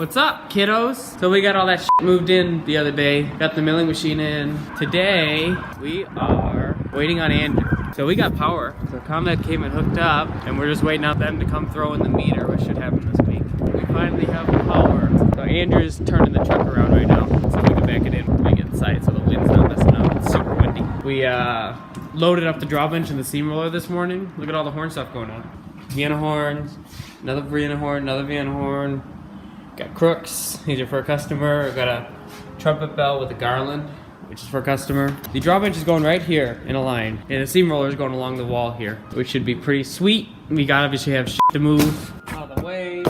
What's up, kiddos? So we got all that shit moved in the other day. Got the milling machine in. Today, we are waiting on Andrew. So we got power. So ComEd came and hooked up, and we're just waiting on them to come throw in the meter, which should happen this week. We finally have power. So Andrew's turning the truck around right now, so we can back it in when we get inside, so the wind's not messing up. It's super windy. We loaded up the draw bench and the seam roller this morning. Look at all the horn stuff going on. Vienna horns, another Vienna horn, another Vienna horn. Got crooks, these are for a customer. I've got a trumpet bell with a garland, which is for a customer. The draw bench is going right here in a line, and the seam roller is going along the wall here, which should be pretty sweet. We gotta obviously have shit to move out of the way.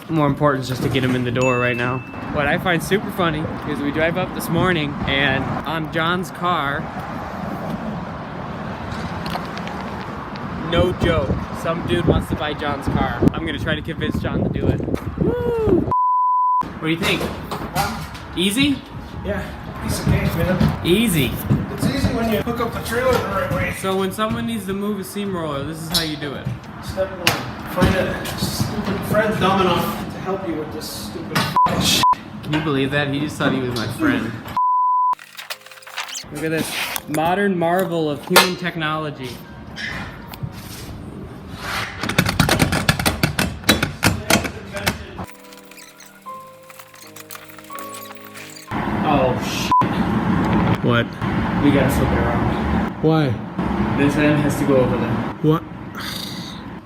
More important is just to get them in the door right now. What I find super funny is we drive up this morning, and on John's car, no joke, some dude wants to buy John's car. I'm gonna try to convince John to do it. Woo! What do you think? Easy? Yeah, piece of cake, man. Easy. It's easy when you hook up the trailer the right way. So when someone needs to move a seam roller, this is how you do it. Step one, find a stupid friend dumb enough to help you with this stupid f***ing shit. Can you believe that? He just thought he was my friend. Look at this modern marvel of human technology. Oh, shit. What? We gotta flip it around. Why? This end has to go over there. What?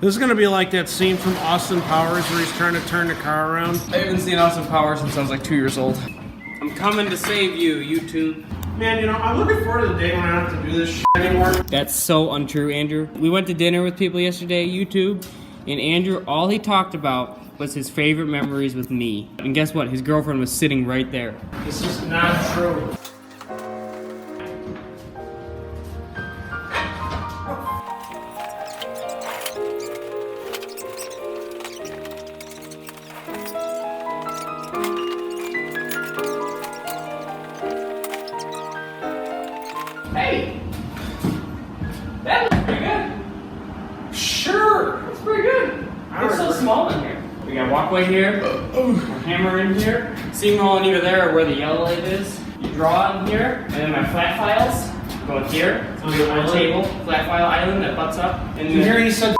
This is gonna be like that scene from Austin Powers where he's trying to turn the car around. I haven't seen Austin Powers since I was like 2 years old. I'm coming to save you, YouTube. Man, you know, I'm looking forward to the day when I don't have to do this shit anymore. That's so untrue, Andrew. We went to dinner with people yesterday, YouTube, and Andrew, all he talked about was his favorite memories with me. And guess what? His girlfriend was sitting right there. This is not true. Hey! That looks pretty good. Sure. That's pretty good. It's so small in here. We got walkway here, a hammer in here, seam roll in either there or where the yellow light is. You draw in here, and then my flat files go in here. So we have one table, flat file island that butts up. And Did you hear he said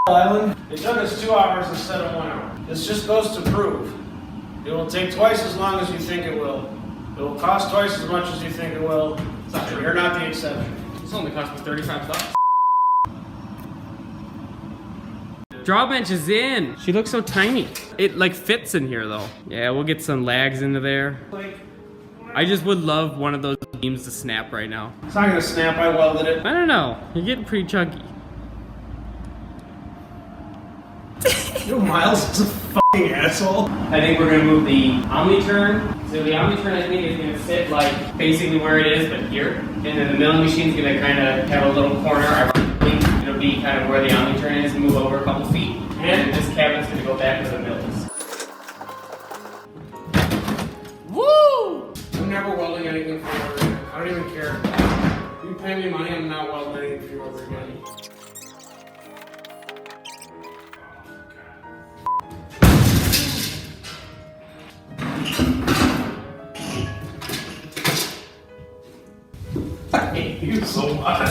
island? It took us 2 hours instead of 1 hour. This just goes to prove it will take twice as long as you think it will. It will cost twice as much as you think it will. It's not true. You're not the exception. This only cost me 35 bucks. Draw bench is in. She looks so tiny. It like fits in here though. Yeah, we'll get some lags into there. I just would love one of those beams to snap right now. It's not gonna snap, I welded it. I don't know. You're getting pretty chunky. You know, Miles is a fucking asshole. I think we're gonna move the Omni-turn. So the Omni-turn I think is gonna sit like basically where it is, but here. And then the milling machine's gonna kind of have a little corner. Ironically, it'll be kind of where the Omni-turn is, move over a couple feet. And this cabinet's gonna go back to the mills. Woo! I'm never welding anything for you ever again. I don't even care. You pay me money, I'm not welding anything for you ever again. I hate you so much.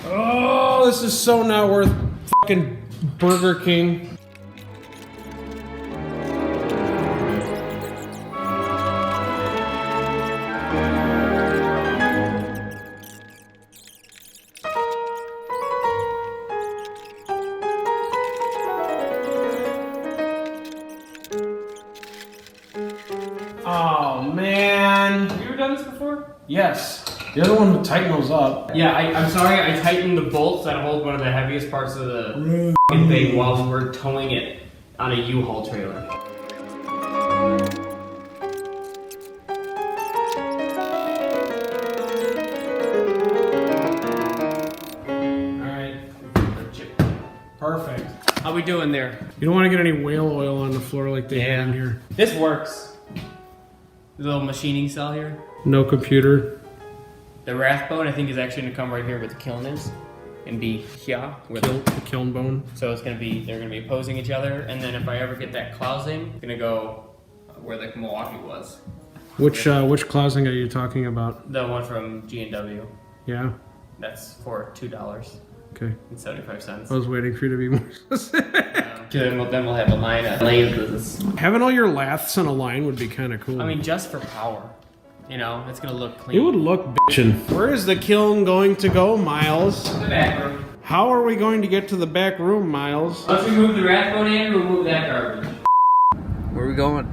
Oh, this is so not worth fucking Burger King. Oh man. Have you ever done this before? Yes. You're the one who tightened those up. Yeah, I'm sorry, I tightened the bolts that hold one of the heaviest parts of the thing while we were towing it on a U-Haul trailer. Perfect. How we doing there? You don't want to get any whale oil on the floor like they have in here. This works. The little machining cell here. No computer. The Rathbone, I think, is actually gonna come right here where the kiln is, and be here. The kiln bone. So it's gonna be, they're gonna be opposing each other, and then if I ever get that clousing, it's gonna go where the Milwaukee was. Which clousing are you talking about? The one from G&W. Yeah. That's for $2.75. Okay. I was waiting for you to be more specific. Then we'll have a line of lathes. Having all your laths on a line would be kind of cool. I mean, just for power. You know, it's gonna look clean. it would look bitchin'. Where is the kiln going to go, Miles? The back room. How are we going to get to the back room, Miles? Once we move the Rathbone in, we'll move that garbage. Where are we going?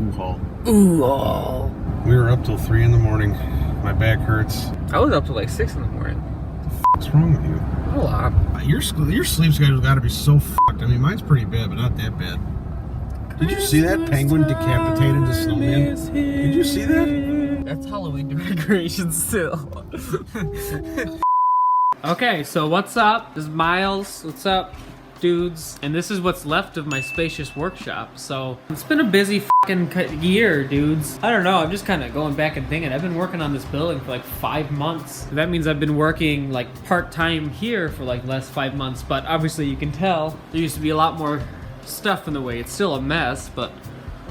Ooh-haul. Ooh, We were up till 3 in the morning. My back hurts. I was up till like 6 in the morning. What's wrong with you? A lot. Your sleep schedule's got to be so fucked. I mean, mine's pretty bad, but not that bad. Did you see that penguin decapitated the snowman? Did you see that? That's Halloween decorations still. Okay, so what's up? This is Miles. What's up, dudes? And this is what's left of my spacious workshop. So it's been a busy fucking year, dudes. I don't know. I'm just kind of going back and thinking. I've been working on this building for like 5 months. That means I've been working like part-time here for like last 5 months. But obviously you can tell there used to be a lot more stuff in the way. It's still a mess, but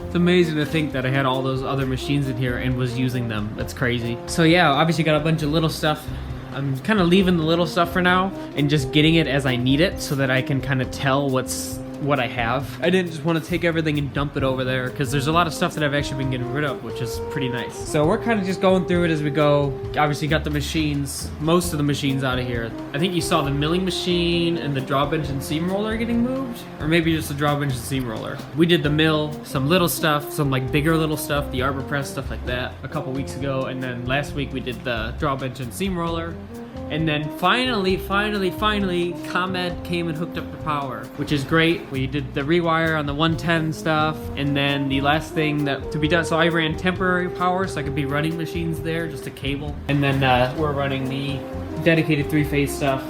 it's amazing to think that I had all those other machines in here and was using them. That's crazy. So yeah, obviously got a bunch of little stuff. I'm kind of leaving the little stuff for now and just getting it as I need it so that I can kind of tell what I have. I didn't just want to take everything and dump it over there because there's a lot of stuff that I've actually been getting rid of, which is pretty nice. So we're kind of just going through it as we go. Obviously got the machines, most of the machines out of here. I think you saw the milling machine and the draw bench and seam roller getting moved, or maybe just the draw bench and seam roller. We did the mill, some little stuff, some like bigger little stuff, the arbor press, stuff like that a couple weeks ago. And then last week we did the draw bench and seam roller. And then finally, ComEd came and hooked up the power, which is great. We did the rewire on the 110 stuff, and then the last thing that to be done, so I ran temporary power so I could be running machines there, just a cable. And then we're running the dedicated 3-phase stuff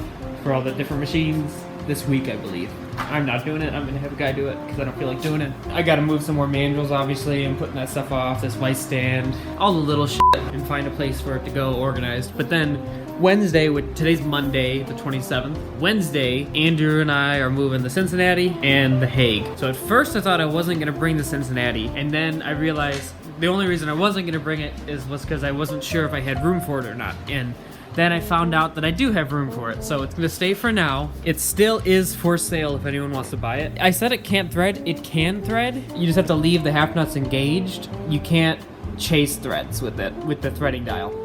for all the different machines this week, I believe. I'm not doing it. I'm gonna have a guy do it because I don't feel like doing it. I gotta move some more mandrels, obviously, and putting that stuff off, this white stand, all the little shit, and find a place for it to go organized. But then Wednesday, today's Monday, the 27th. Wednesday, Andrew and I are moving the Cincinnati and the Hague. So at first I thought I wasn't gonna bring the Cincinnati, and then I realized the only reason I wasn't gonna bring it was because I wasn't sure if I had room for it or not. And then I found out that I do have room for it, so it's gonna stay for now. It still is for sale if anyone wants to buy it. I said it can't thread. It can thread. You just have to leave the half nuts engaged. You can't chase threads with it, with the threading dial.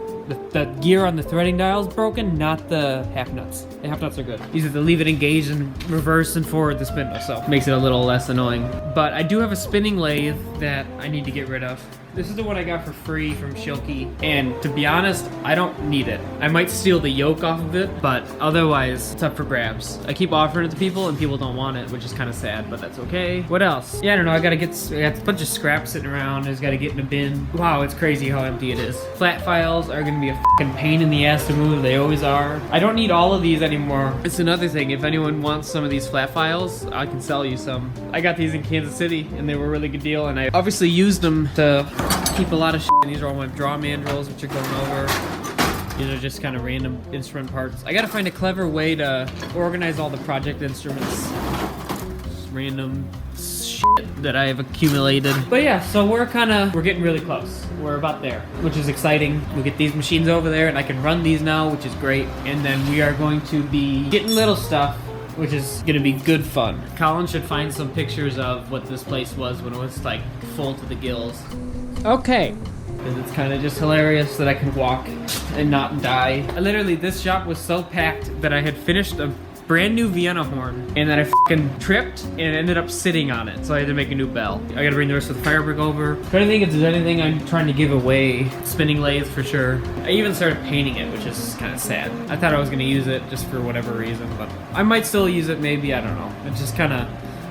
The gear on the threading dial is broken, not the half nuts. The half nuts are good. You just have to leave it engaged and reverse and forward the spindle, so it makes it a little less annoying. But I do have a spinning lathe that I need to get rid of. This is the one I got for free from Schilke, and to be honest, I don't need it. I might steal the yoke off of it, but otherwise, it's up for grabs. I keep offering it to people, and people don't want it, which is kind of sad, but that's okay. What else? Yeah, I don't know, I got a bunch of scraps sitting around, I just gotta get in a bin. Wow, it's crazy how empty it is. Flat files are gonna be a fucking pain in the ass to move, they always are. I don't need all of these anymore. It's another thing, if anyone wants some of these flat files, I can sell you some. I got these in Kansas City, and they were a really good deal, and I obviously used them to keep a lot of shit. These are all my draw mandrels, which are going over. These are just kind of random instrument parts. I gotta find a clever way to organize all the project instruments. Just random shit that I have accumulated. But yeah, so we're getting really close. We're about there, which is exciting. We'll get these machines over there and I can run these now, which is great. And then we are going to be getting little stuff, which is gonna be good fun. Colin should find some pictures of what this place was when it was like full to the gills. Okay. Because it's kind of just hilarious that I can walk and not die. Literally, this shop was so packed that I had finished a brand new Vienna horn and then I fucking tripped and ended up sitting on it. So I had to make a new bell. I gotta bring the rest of the Firebrick over. I'm trying to think if there's anything I'm trying to give away. Spinning lathe for sure. I even started painting it, which is kind of sad. I thought I was gonna use it just for whatever reason, but I might still use it maybe, I don't know. It just kind of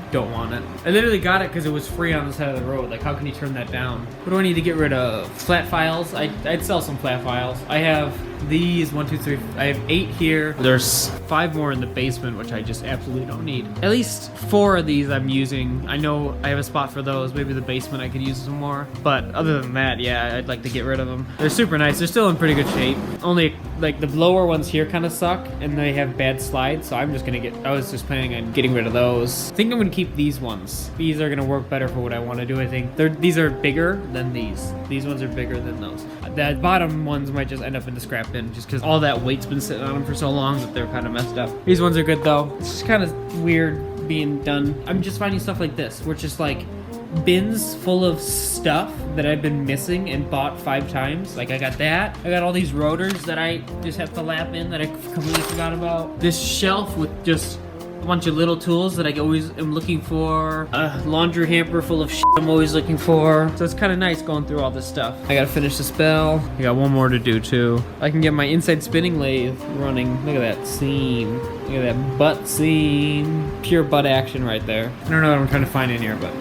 don't want it. I literally got it because it was free on the side of the road. Like, how can you turn that down? What do I need to get rid of? Flat files? I'd sell some flat files. I have these 1, 2, 3. I have 8 here. There's 5 more in the basement, which I just absolutely don't need. At least 4 of these I'm using. I know I have a spot for those. Maybe the basement I could use some more. But other than that, yeah, I'd like to get rid of them. They're super nice. They're still in pretty good shape. Only like the lower ones here kind of suck and they have bad slides. So I'm just gonna I was just planning on getting rid of those. I think I'm gonna keep these ones. These are gonna work better for what I want to do. I think these are bigger than these. These ones are bigger than those. The bottom ones might just end up in the scrap bin just because all that weight's been sitting on them for so long that they're kind of messed up. These ones are good though. It's just kind of weird being done. I'm just finding stuff like this where it's just like bins full of stuff that I've been missing and bought 5 times. Like I got that. I got all these rotors that I just have to lap in that I completely forgot about. This shelf with just a bunch of little tools that I always am looking for. A laundry hamper full of shit I'm always looking for. So it's kind of nice going through all this stuff. I gotta finish this bell. I got one more to do too. I can get my inside spinning lathe running. Look at that seam. Look at that butt seam. Pure butt action right there. I don't know what I'm trying to find in here, but